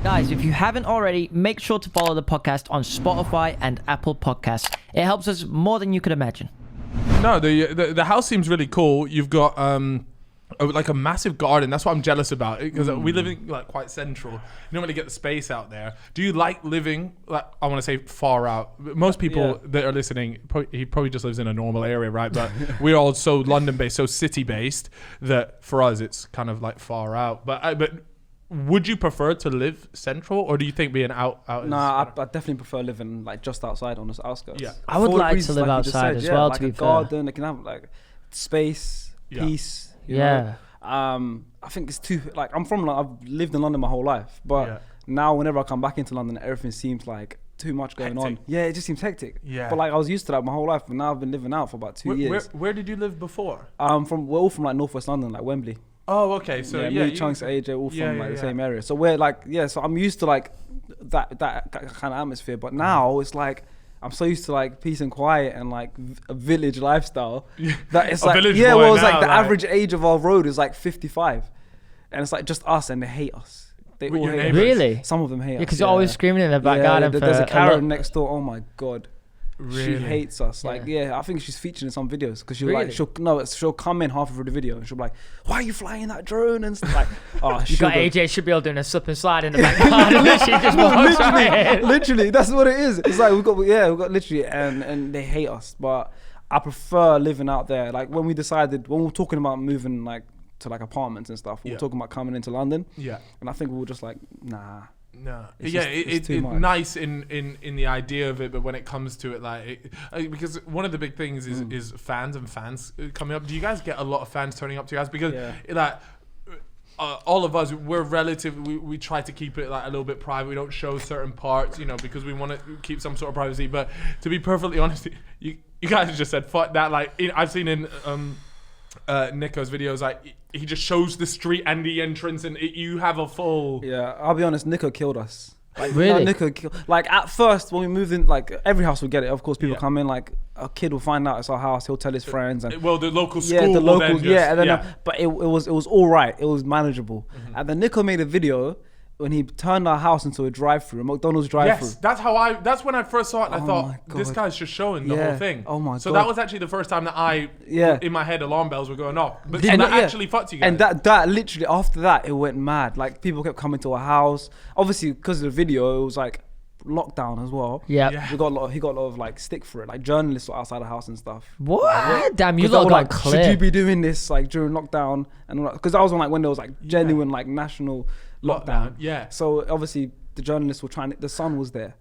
Guys, if you haven't already, make sure to follow the podcast on Spotify and Apple Podcasts. It helps us more than you could imagine. No, the house seems really cool. You've got like a massive garden. That's what I'm jealous about, because we live in like quite central. You don't really get the space out there. Do you like living, like, I want to say far out? Most people that are listening, he probably just lives in a normal area, right? But we're all so London based, so city based, that for us it's kind of like far out. But would you prefer to live central, or do you think being out Nah, I definitely prefer living like just outside on the outskirts. Yeah, I would like to live outside as well, like to be a garden. It can have like space, peace. You know? I think it's too, like, I'm from, like, I've lived in London my whole life, but now whenever I come back into London, everything seems like too much going on. Yeah, it just seems hectic. Yeah. But like I was used to that my whole life, but now I've been living out for about 2 years. Where did you live before? We're all from like northwest London, like Wembley. Oh, okay. So me, Chunks, AJ, all from like the same area. So we're like, so I'm used to like that kind of atmosphere. But now it's like, I'm so used to like peace and quiet and like a village lifestyle that it's like, it's like the average age of our road is like 55. And it's like just us, and they hate us. They all hate us. Really? Some of them hate us. Because you're always screaming in the back garden. There's a Karen next door. Oh my God. Really? She hates us. Like, I think she's featured in some videos, because she'll come in halfway through the video and she'll be like, "Why are you flying that drone?" And stuff like, oh, you got AJ should be able doing a slip and slide in the back garden. Literally, just literally, that's what it is. It's like we've got literally, and they hate us. But I prefer living out there. Like when we were talking about moving like to like apartments and stuff, we were talking about coming into London. Yeah, and I think we were just like, nah. No, it's nice in the idea of it, but when it comes to it, like, because one of the big things is fans coming up. Do you guys get a lot of fans turning up to you guys? Because like all of us, we're we try to keep it like a little bit private. We don't show certain parts, you know, because we want to keep some sort of privacy. But to be perfectly honest, you guys just said fuck that. Like I've seen in Niko's videos, like he just shows the street and the entrance, and you have a full. Yeah, I'll be honest, Niko killed us. Like, really? Like at first when we moved in, like every house would get it. Of course, people come in, like a kid will find out it's our house. He'll tell his friends, and the local school. But it was all right. It was manageable. And then Niko made a video when he turned our house into a drive-through, a McDonald's drive-through. Yes, that's when I first saw it. And I thought, this guy's just showing the whole thing. Oh my God. So that was actually the first time that in my head, alarm bells were going off. But that actually fucked you guys. And that literally, after that, it went mad. Like people kept coming to our house. Obviously, because of the video, it was like lockdown as well. Yeah. He got a lot of like stick for it. Like journalists were outside the house and stuff. What? Damn, you lot got clear. Should you be doing this like during lockdown? And because that was when there was like genuine like national lockdown. Yeah. So obviously the journalists were the sun was there.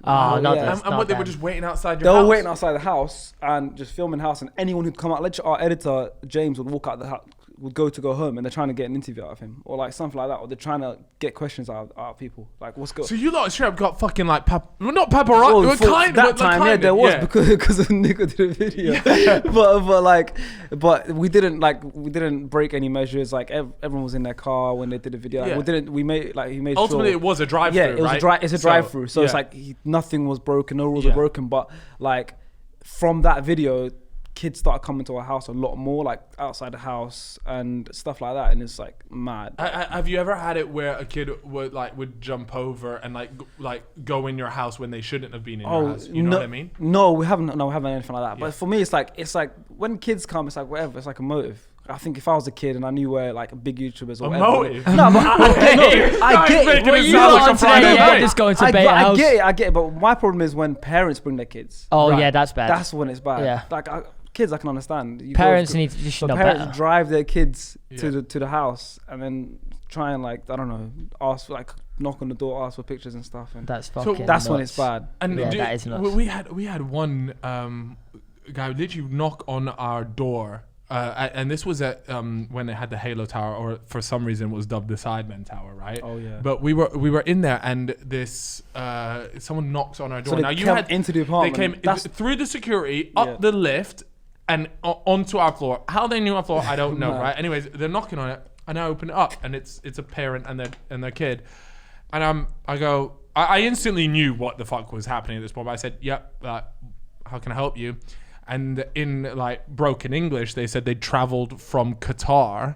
And they were just waiting outside your house? They were waiting outside the house and just filming the house, and anyone who'd come out, like our editor James would walk out the house, would go home, and they're trying to get an interview out of him, or like something like that, or they're trying to get questions out of people. Like, what's going on? So you lot straight up got fucking like not paparazzi. There was because of Niko did a video. but we didn't break any measures. Like everyone was in their car when they did the video. Like, he made ultimately it was a drive-through. Yeah, it's a drive-through. So it's like nothing was broken, no rules were broken. But like from that video, kids started coming to our house a lot more, like outside the house and stuff like that, and it's like mad. Have you ever had it where a kid would jump over and like go in your house when they shouldn't have been in your house? You know what I mean? No, we haven't anything like that. But for me, it's like when kids come, it's like whatever. It's like a motive. I think if I was a kid and I knew where like big YouTubers or whatever. Motive? No, but I get it. What you on today? Just going to bait house. I get it. But my problem is when parents bring their kids. Oh yeah, that's bad. That's when it's bad. Yeah. Like kids, I can understand. Parents need to know better. Parents drive their kids to the house and then try and like, I don't know, knock on the door, ask for pictures and stuff. And that's fucking that's nuts. when it's bad. And that is nuts. We had one guy literally knock on our door. And this was at when it had the Halo Tower, or for some reason it was dubbed the Sidemen Tower, right? Oh yeah. But we were in there, and this someone knocks on our door. So they came into the apartment. They came through the security, up the lift, and onto our floor. How they knew our floor, I don't know, right? Anyways, they're knocking on it, and I open it up, and it's a parent and their kid, and I go, I instantly knew what the fuck was happening at this point. But I said, "Yep, how can I help you?" And in like broken English, they said they traveled from Qatar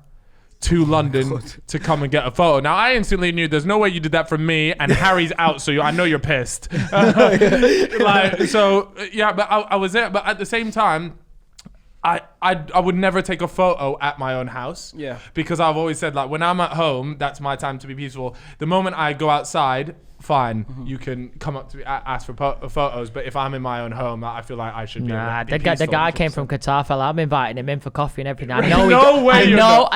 to London to come and get a photo. Now, I instantly knew there's no way you did that from me, and Harry's out, so I know you're pissed. But I was there. But at the same time, I would never take a photo at my own house. Yeah. Because I've always said, like, when I'm at home, that's my time to be peaceful. The moment I go outside, fine, you can come up to me, ask for photos. But if I'm in my own home, I feel like I should be. The guy came from Qatar, fella. I'm inviting him in for coffee and everything. I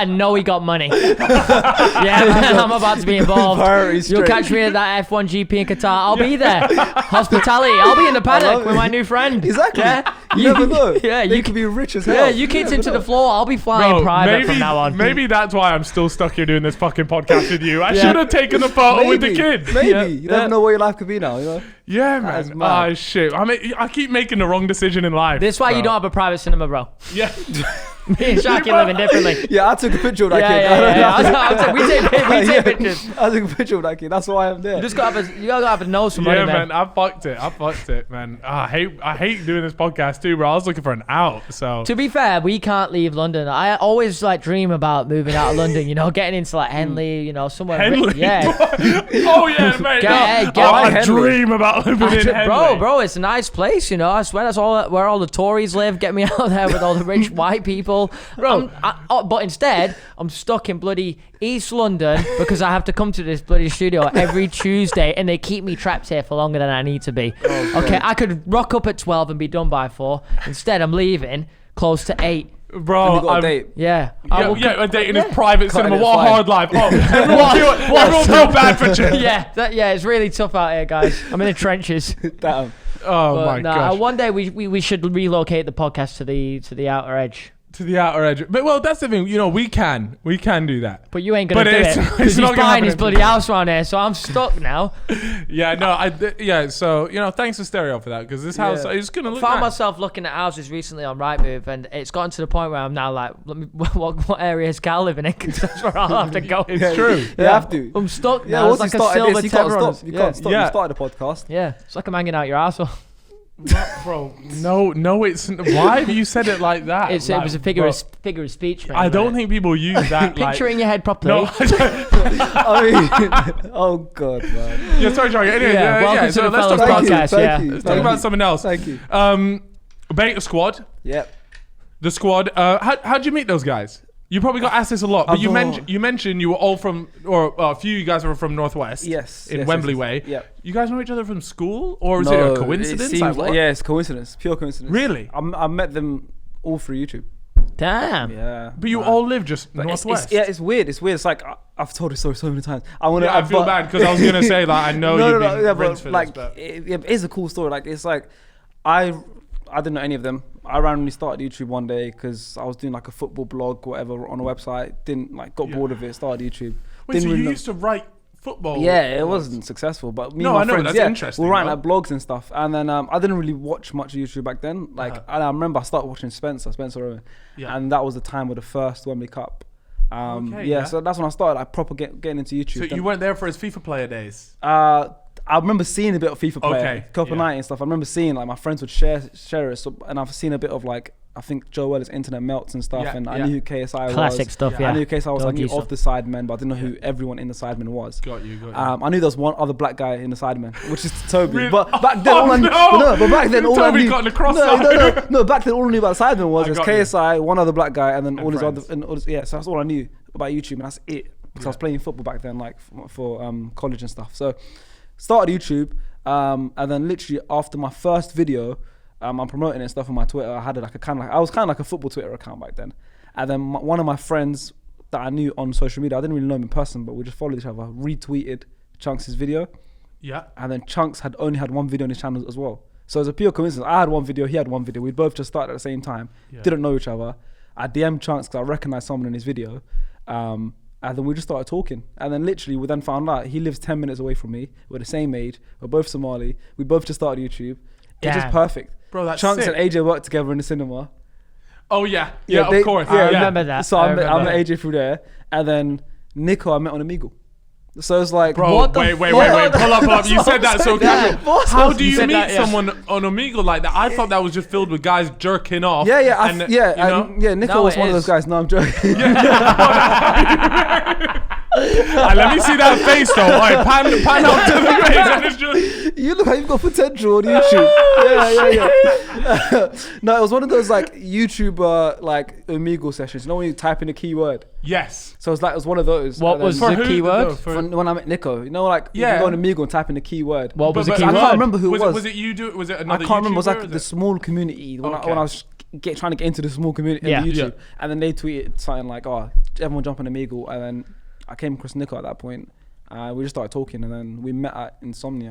know he got money. Yeah, man, I'm about to be involved. You'll catch me at that F1 GP in Qatar. I'll be there. Hospitality. I'll be in the paddock with my new friend. Exactly. Yeah. You never know. Yeah, you could be rich as hell. Yeah, you kicked him to the floor. I'll be flying private from now on. Maybe that's why I'm still stuck here doing this fucking podcast with you. I should have taken a photo with the kid. Maybe. You never know where your life could be now, you know? Yeah, man. Oh, shit. I keep making the wrong decision in life. This is why you don't have a private cinema, bro. Yeah. Me and Shaki living differently. Yeah, I took a picture of that kid. We take pictures. I took a picture of that kid. That's why I'm there. You just gotta have a nose for money, man. Yeah, man. I fucked it, man. I hate doing this podcast too, bro. I was looking for an out. So to be fair, we can't leave London. I always dream about moving out of London. You know, getting into Henley. You know, somewhere. Henley. Yeah. Oh yeah, mate. I dream about living in Henley. Bro, it's a nice place. You know, I swear that's where all the Tories live. Get me out there with all the rich white people. Bro. But instead, I'm stuck in bloody East London because I have to come to this bloody studio every Tuesday, and they keep me trapped here for longer than I need to be. Okay, I could rock up at 12 and be done by 4. Instead, I'm leaving close to 8. Bro, you got a date. Yeah. A date in his private cinema. What a hard life. Oh, everyone feel bad for you. Yeah, it's really tough out here, guys. I'm in the trenches. Damn. Oh my gosh. One day we should relocate the podcast to the outer edge. To the outer edge. But well, that's the thing. You know, we can do that. But you ain't gonna do it because he's buying his bloody house around here. So I'm stuck now. So thanks to Stereo for that, because this house is gonna look. I found nice. myself looking at houses recently on Rightmove, and it's gotten to the point where I'm now like, what area is Cal living in? Because that's where I'll have to go. It's true. You have to. I'm stuck now. It's like a silver tether. You can't stop. You started the podcast. Yeah, it's like I'm hanging out your arsehole. Bro, no, it's. Why have you said it like that? It was a figure of speech. Man, I don't think people use that. Picture in your head properly. No, oh god, man. Yeah, sorry. Anyway, welcome to the let's talk about podcast. Let's talk about something else. Thank you. Beta Squad. Yep. The squad. How'd you meet those guys? You probably got asked this a lot, but you mentioned you were all from, or a few of you guys were from Northwest. Yes. In Wembley Way. Yep. You guys know each other from school, or is it a coincidence? It seems it's coincidence, pure coincidence. Really? I met them all through YouTube. Damn. Yeah. But you all live just Northwest. It's weird. It's like I've told this story so many times. I feel bad because I was gonna say I know you've been rinsed for this, but it is a cool story. It's like I didn't know any of them. I randomly started YouTube one day because I was doing a football blog, whatever, on a website. Got bored of it, started YouTube. Wait, so you used to write football? Yeah, it wasn't successful, but me and my friends, that's interesting. we were writing blogs and stuff. And then I didn't really watch much of YouTube back then. And I remember I started watching Spencer Owen, and that was the time of the first Wembley Cup. So that's when I started proper getting into YouTube. So you weren't there for his FIFA player days? I remember seeing a bit of FIFA player, Copa 90 and stuff. I remember seeing my friends would share it, and I've seen a bit of I think Joe Weller's internet melts and stuff, and I knew who KSI was. Classic stuff, yeah. I knew who KSI was. I knew of the Sidemen, but I didn't know who everyone in the Sidemen was. Got you. I knew there was one other black guy in the Sidemen, which is Toby. Really? But back then, all I knew. Got in the cross No, back then all I knew about the Sidemen was KSI, one other black guy, and then all his other. So that's all I knew about YouTube, and that's it. Because I was playing football back then, for college and stuff. So started YouTube. And then literally after my first video, I'm promoting it and stuff on my Twitter. I had I was kind of like a football Twitter account back then. And then one of my friends that I knew on social media, I didn't really know him in person, but we just followed each other, retweeted Chunks' video. Yeah. And then Chunks had only had one video on his channel as well. So it was a pure coincidence. I had one video, he had one video. We both just started at the same time, didn't know each other. I DM'd Chunks because I recognized someone in his video. And then we just started talking. And then literally we then found out he lives 10 minutes away from me. We're the same age. We're both Somali. We both just started YouTube. It's just perfect. Bro, that's Chunks sick. and AJ worked together in the cinema. Oh, yeah. Of course. I remember that. So I met AJ through there. And then Niko I met on Omegle. So it's like, bro, wait, pull up. You said that so casual. How do you meet someone on Omegle like that? I thought that was just filled with guys jerking off. Niko was one of those guys. No, I'm joking. Let me see that face though. All right, pan out to the face. And it's just... You look like you've got potential on YouTube. No, it was one of those like YouTuber like Omegle sessions. You know when you type in a keyword? Yes. So it was one of those. What was the keyword? When I met Niko, you know, like you can go on Omegle and type in a keyword. What was the keyword? I can't remember who it was. Was it you? Was it another? I can't remember. It was like the small community when I was trying to get into the small community on YouTube, and then they tweeted something like, "Oh, everyone jump on Omegle," and then I came across Niko at that point. We just started talking, and then we met at Insomnia.